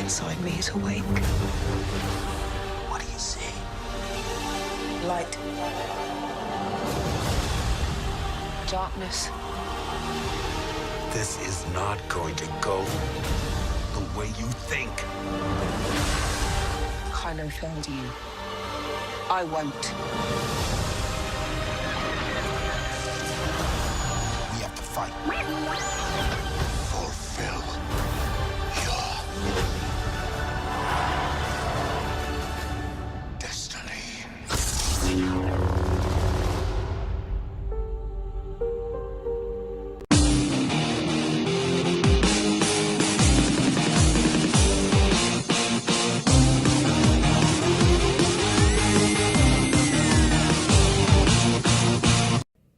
inside me is awake. What do you see? Light. Darkness. This is not going to go the way you think. Kylo failed you. I won't. We have to fight. Fulfill your destiny.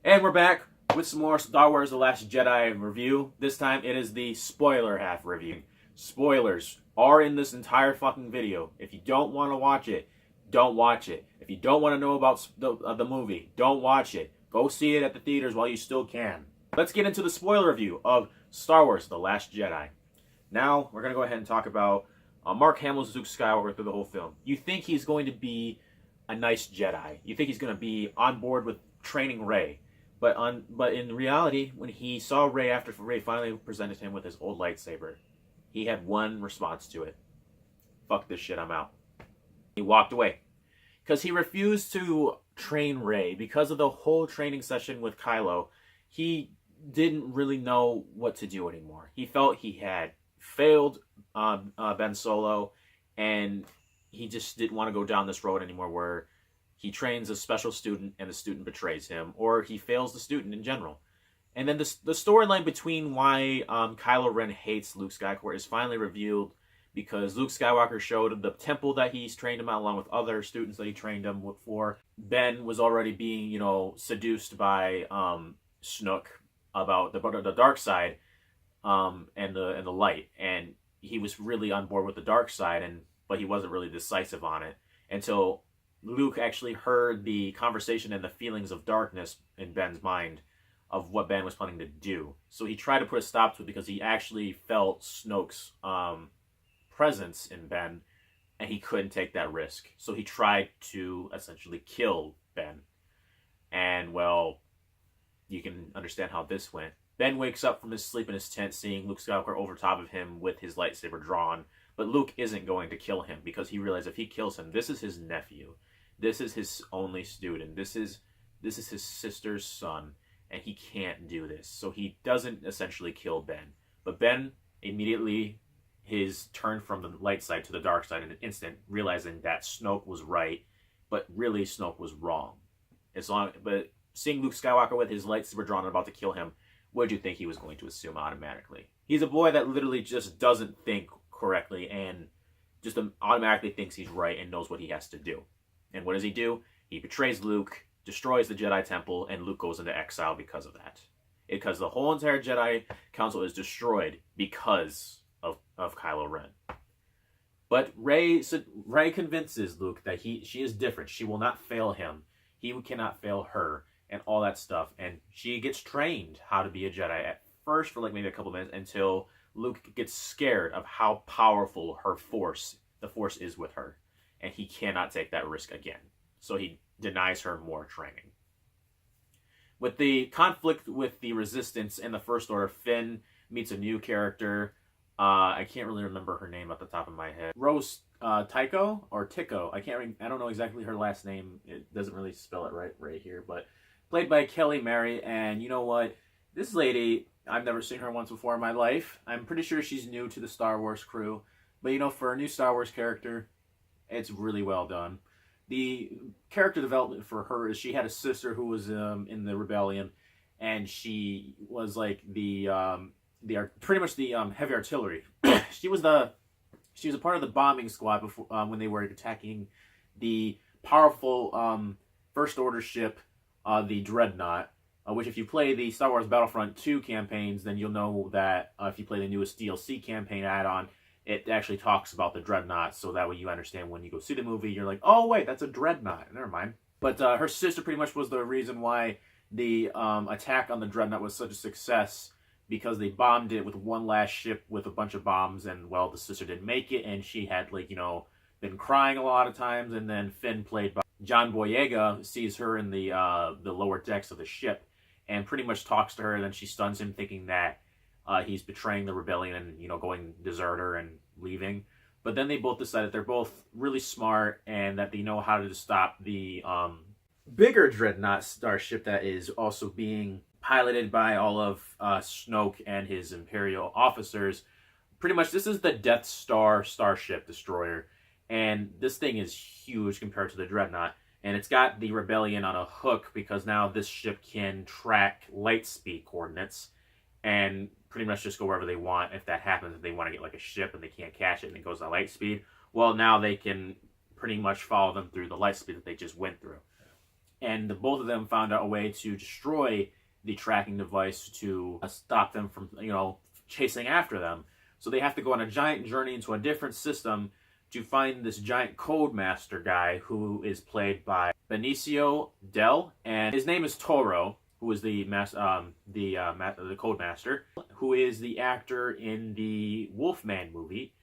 And we're back with some more Star Wars The Last Jedi review. This time it is the spoiler half review. Spoilers are in this entire fucking video. If you don't want to watch it, don't watch it. If you don't want to know about the movie, don't watch it. Go see it at the theaters while you still can. Let's get into the spoiler review of Star Wars The Last Jedi. Now, we're going to go ahead and talk about Mark Hamill's Luke Skywalker through the whole film. You think he's going to be a nice Jedi. You think he's going to be on board with training Rey. But in reality, when he saw Rey after Rey finally presented him with his old lightsaber, he had one response to it. Fuck this shit, I'm out. He walked away. Because he refused to train Rey. Because of the whole training session with Kylo, he didn't really know what to do anymore. He felt he had failed Ben Solo, and he just didn't want to go down this road anymore where he trains a special student and the student betrays him, or he fails the student in general. And then the storyline between why Kylo Ren hates Luke Skywalker is finally revealed because Luke Skywalker showed the temple that he's trained him at along with other students that he trained him for. Ben was already being, seduced by Snook about the dark side and the light. And he was really on board with the dark side, but he wasn't really decisive on it until Luke actually heard the conversation and the feelings of darkness in Ben's mind of what Ben was planning to do. So he tried to put a stop to it because he actually felt Snoke's presence in Ben, and he couldn't take that risk. So he tried to essentially kill Ben. And, well, you can understand how this went. Ben wakes up from his sleep in his tent seeing Luke Skywalker over top of him with his lightsaber drawn. But Luke isn't going to kill him because he realized if he kills him, this is his nephew. This is his only student. This is his sister's son, and he can't do this. So he doesn't essentially kill Ben. But Ben immediately turned from the light side to the dark side in an instant, realizing that Snoke was right, but really Snoke was wrong. But seeing Luke Skywalker with his lightsaber drawn and about to kill him, what did you think he was going to assume automatically? He's a boy that literally just doesn't think correctly and just automatically thinks he's right and knows what he has to do. And what does he do? He betrays Luke, destroys the Jedi Temple, and Luke goes into exile because of that. Because the whole entire Jedi Council is destroyed because of Kylo Ren. But Rey convinces Luke that she is different. She will not fail him. He cannot fail her, and all that stuff. And she gets trained how to be a Jedi at first for like maybe a couple minutes until Luke gets scared of how powerful the Force is with her. And he cannot take that risk again. So he denies her more training. With the conflict with the Resistance and the First Order, Finn meets a new character. I can't really remember her name at the top of my head. Rose Tycho or Tico. I don't know exactly her last name. It doesn't really spell it right here. But played by Kelly Mary. And you know what? This lady, I've never seen her once before in my life. I'm pretty sure she's new to the Star Wars crew. But for a new Star Wars character, it's really well done. The character development for her is she had a sister who was in the rebellion, and she was like pretty much the heavy artillery. she was a part of the bombing squad before when they were attacking the powerful First Order ship, the Dreadnought. Which, if you play the Star Wars Battlefront 2 campaigns, then you'll know that if you play the newest DLC campaign add-on, it actually talks about the Dreadnought, so that way you understand when you go see the movie, you're like, oh wait, that's a Dreadnought. Never mind. But her sister pretty much was the reason why the attack on the Dreadnought was such a success, because they bombed it with one last ship with a bunch of bombs, and well, the sister didn't make it, and she had been crying a lot of times, and then Finn, played by John Boyega, sees her in the lower decks of the ship, and pretty much talks to her, and then she stuns him, thinking that he's betraying the rebellion and going deserter and leaving. But then they both decide that they're both really smart and that they know how to stop the bigger dreadnought starship that is also being piloted by all of Snoke and his Imperial officers. Pretty much, this is the Death Star starship destroyer, and this thing is huge compared to the dreadnought. And it's got the rebellion on a hook because now this ship can track light speed coordinates and pretty much just go wherever they want. If that happens, if they want to get like a ship and they can't catch it and it goes at light speed, well, now they can pretty much follow them through the light speed that they just went through. And both of them found out a way to destroy the tracking device to stop them from, chasing after them. So they have to go on a giant journey into a different system to find this giant Codemaster guy who is played by Benicio Del, and his name is Toro, who is the Codemaster, who is the actor in the Wolfman movie.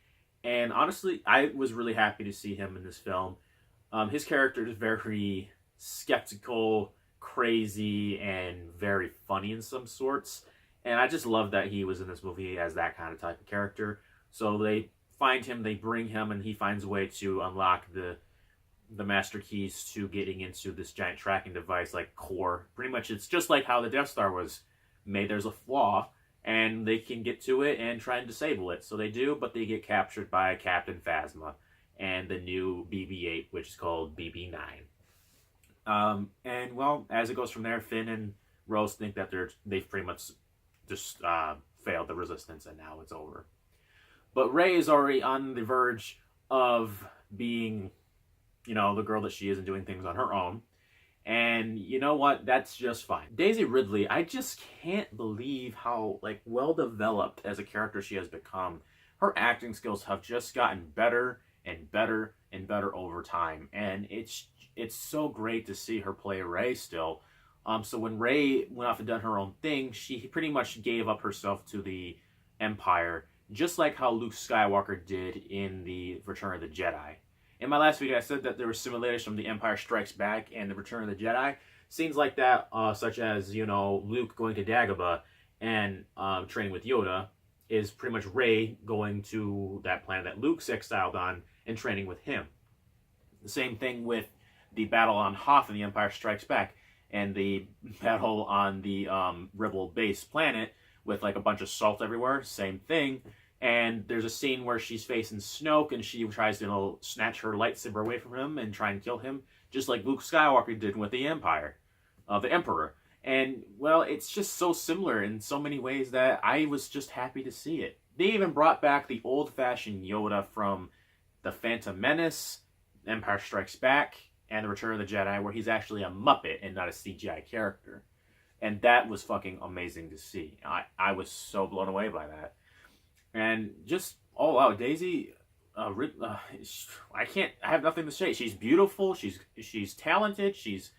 And honestly, I was really happy to see him in this film. His character is very skeptical, crazy, and very funny in some sorts. And I just love that he was in this movie as that kind of type of character. So they find him, they bring him, and he finds a way to unlock the master keys to getting into this giant tracking device, like core. Pretty much, it's just like how the Death Star was made. There's a flaw, and they can get to it and try and disable it. So they do, but they get captured by Captain Phasma and the new BB-8, which is called BB-9. And well, as it goes from there, Finn and Rose think that they've pretty much just failed the resistance, and now it's over. But Rey is already on the verge of being, the girl that she is and doing things on her own. And you know what? That's just fine. Daisy Ridley, I just can't believe how well developed as a character she has become. Her acting skills have just gotten better and better and better over time, and it's so great to see her play Rey still. So when Rey went off and done her own thing, she pretty much gave up herself to the Empire, just like how Luke Skywalker did in the Return of the Jedi. In my last video, I said that there were similarities from The Empire Strikes Back and The Return of the Jedi. Scenes like that, such as, Luke going to Dagobah and training with Yoda, is pretty much Rey going to that planet that Luke's exiled on and training with him. The same thing with the battle on Hoth in The Empire Strikes Back and the battle on the Rebel base planet with a bunch of salt everywhere. Same thing. And there's a scene where she's facing Snoke and she tries to snatch her lightsaber away from him and try and kill him, just like Luke Skywalker did with the Emperor. And well, it's just so similar in so many ways that I was just happy to see it. They even brought back the old-fashioned Yoda from The Phantom Menace, Empire Strikes Back, and The Return of the Jedi, where he's actually a Muppet and not a CGI character. And that was fucking amazing to see. I was so blown away by that. And just, oh wow, Daisy, I have nothing to say. She's beautiful, she's talented, she's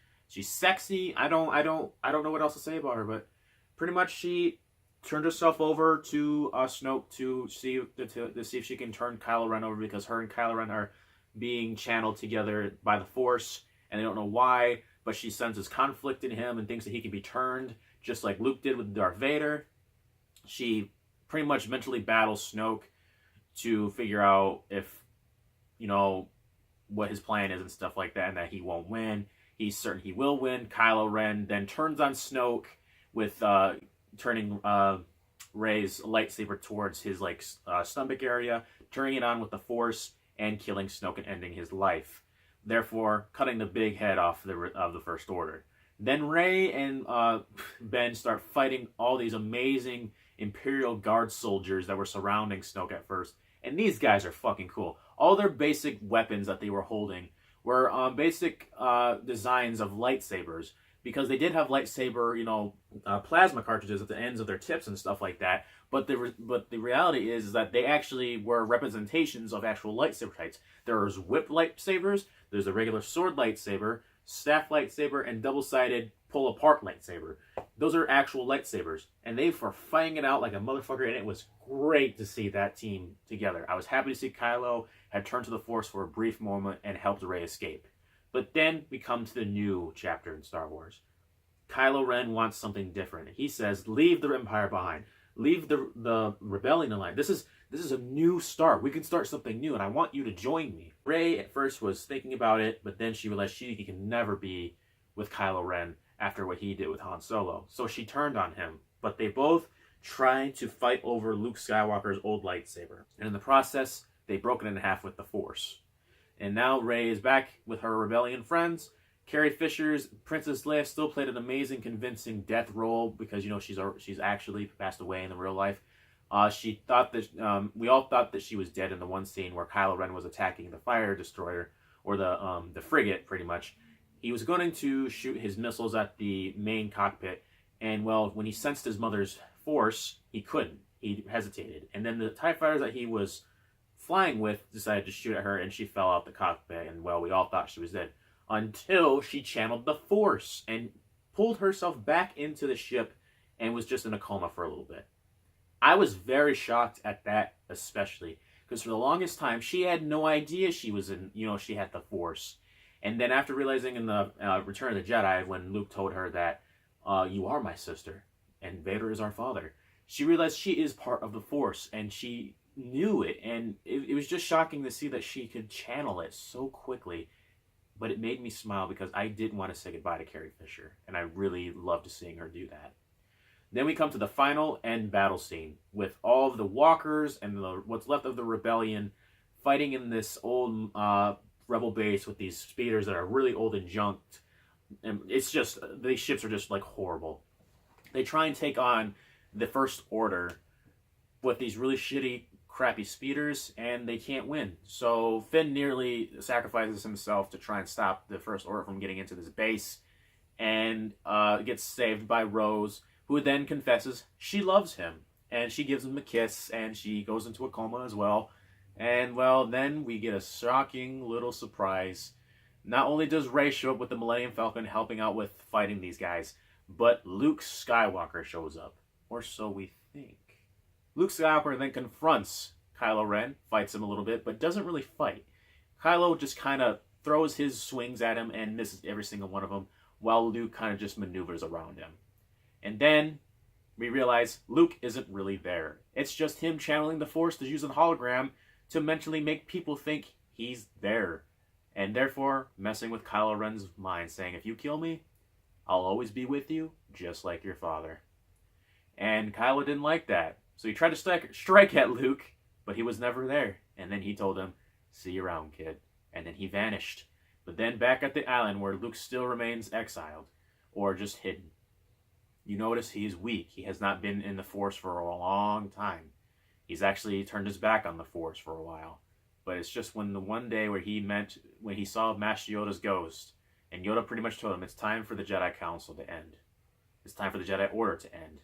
sexy. I don't know what else to say about her, but pretty much she turned herself over to Snoke to see if she can turn Kylo Ren over, because her and Kylo Ren are being channeled together by the Force, and they don't know why, but she senses conflict in him and thinks that he can be turned, just like Luke did with Darth Vader. She pretty much mentally battles Snoke to figure out if, what his plan is and stuff like that, and that he won't win. He's certain he will win. Kylo Ren then turns on Snoke with turning Rey's lightsaber towards his stomach area, turning it on with the Force, and killing Snoke and ending his life, therefore cutting the big head off of the First Order. Then Rey and Ben start fighting all these amazing Imperial Guard soldiers that were surrounding Snoke at first, and these guys are fucking cool. All their basic weapons that they were holding were basic designs of lightsabers, because they did have lightsaber, plasma cartridges at the ends of their tips and stuff like that. But the reality is that they actually were representations of actual lightsaber types. There's whip lightsabers, there's a regular sword lightsaber, staff lightsaber, and double-sided pull-apart lightsaber. Those are actual lightsabers, and they were fighting it out like a motherfucker, and it was great to see that team together. I was happy to see Kylo had turned to the Force for a brief moment and helped Rey escape. But then we come to the new chapter in Star Wars. Kylo Ren wants something different. He says, leave the Empire behind. Leave the rebellion alive. This is a new start. We can start something new, and I want you to join me. Rey at first was thinking about it, but then she realized she can never be with Kylo Ren after what he did with Han Solo. So she turned on him. But they both tried to fight over Luke Skywalker's old lightsaber. And in the process, they broke it in half with the Force. And now Rey is back with her rebellion friends. Carrie Fisher's Princess Leia still played an amazing, convincing death role because, you know, she's actually passed away in the real life. She thought that we all thought that she was dead in the one scene where Kylo Ren was attacking the fire destroyer, or the frigate, pretty much. He was going to shoot his missiles at the main cockpit, and well, when he sensed his mother's force, he couldn't. He hesitated, and then the TIE fighters that he was flying with decided to shoot at her, and she fell out the cockpit. And well, we all thought she was dead until she channeled the Force and pulled herself back into the ship and was just in a coma for a little bit. I was very shocked at that, especially because for the longest time she had no idea she was in, you know, she had the Force. And then after realizing in the Return of the Jedi, when Luke told her that you are my sister and Vader is our father, she realized she is part of the Force, and she knew it. And it was just shocking to see that she could channel it so quickly. But it made me smile because I didn't want to say goodbye to Carrie Fisher, and I really loved seeing her do that. Then we come to the final end battle scene with all of the walkers and what's left of the rebellion fighting in this old rebel base with these speeders that are really old and junked. And it's just, these ships are just like horrible. They try and take on the First Order with these really shitty, crappy speeders, and they can't win. So Finn nearly sacrifices himself to try and stop the First Order from getting into this base, and gets saved by Rose, who then confesses she loves him, and she gives him a kiss, and she goes into a coma as well. And well, then we get a shocking little surprise. Not only does Rey show up with the Millennium Falcon helping out with fighting these guys, but Luke Skywalker shows up, or so we think. Luke Skywalker then confronts Kylo Ren, fights him a little bit, but doesn't really fight. Kylo just kind of throws his swings at him and misses every single one of them, while Luke kind of just maneuvers around him. And then we realize Luke isn't really there. It's just him channeling the Force to use a hologram to mentally make people think he's there, and therefore messing with Kylo Ren's mind, saying, if you kill me, I'll always be with you, just like your father. And Kylo didn't like that, so he tried to strike at Luke, but he was never there. And then he told him, see you around, kid. And then he vanished. But then back at the island where Luke still remains exiled, or just hidden. You notice he is weak. He has not been in the Force for a long time. He's actually turned his back on the Force for a while. But it's just when the one day when he saw Master Yoda's ghost, and Yoda pretty much told him, it's time for the Jedi Council to end. It's time for the Jedi Order to end.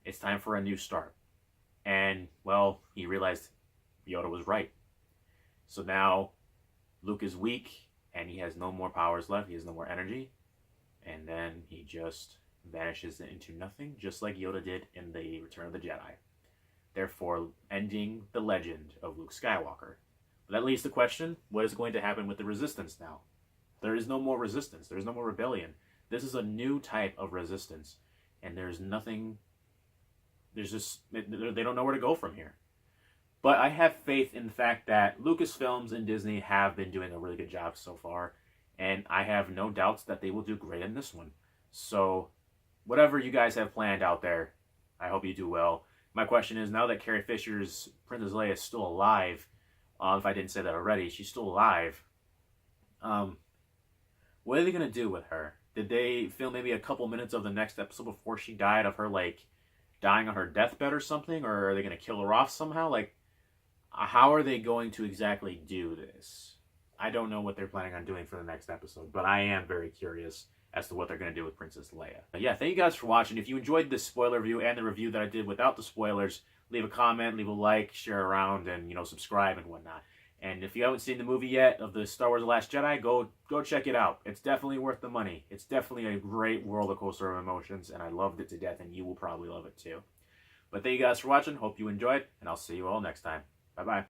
It's time for a new start. And, well, he realized Yoda was right. So now Luke is weak, and he has no more powers left. He has no more energy. And then he just vanishes into nothing, just like Yoda did in the Return of the Jedi. Therefore, ending the legend of Luke Skywalker. But that leads to the question, what is going to happen with the Resistance now? There is no more Resistance. There is no more rebellion. This is a new type of Resistance. And there's nothing... There's just... They don't know where to go from here. But I have faith in the fact that Lucasfilms and Disney have been doing a really good job so far. And I have no doubts that they will do great in this one. So, whatever you guys have planned out there, I hope you do well. My question is, now that Carrie Fisher's Princess Leia is still alive, if I didn't say that already, she's still alive, what are they going to do with her? Did they film maybe a couple minutes of the next episode before she died of her, like, dying on her deathbed or something? Or are they going to kill her off somehow? Like, how are they going to exactly do this? I don't know what they're planning on doing for the next episode, but I am very curious as to what they're going to do with Princess Leia. But yeah, thank you guys for watching. If you enjoyed this spoiler review and the review that I did without the spoilers, leave a comment, leave a like, share around, and, subscribe and whatnot. And if you haven't seen the movie yet of the Star Wars The Last Jedi, go check it out. It's definitely worth the money. It's definitely a great roller coaster of emotions, and I loved it to death, and you will probably love it too. But thank you guys for watching. Hope you enjoyed, and I'll see you all next time. Bye-bye.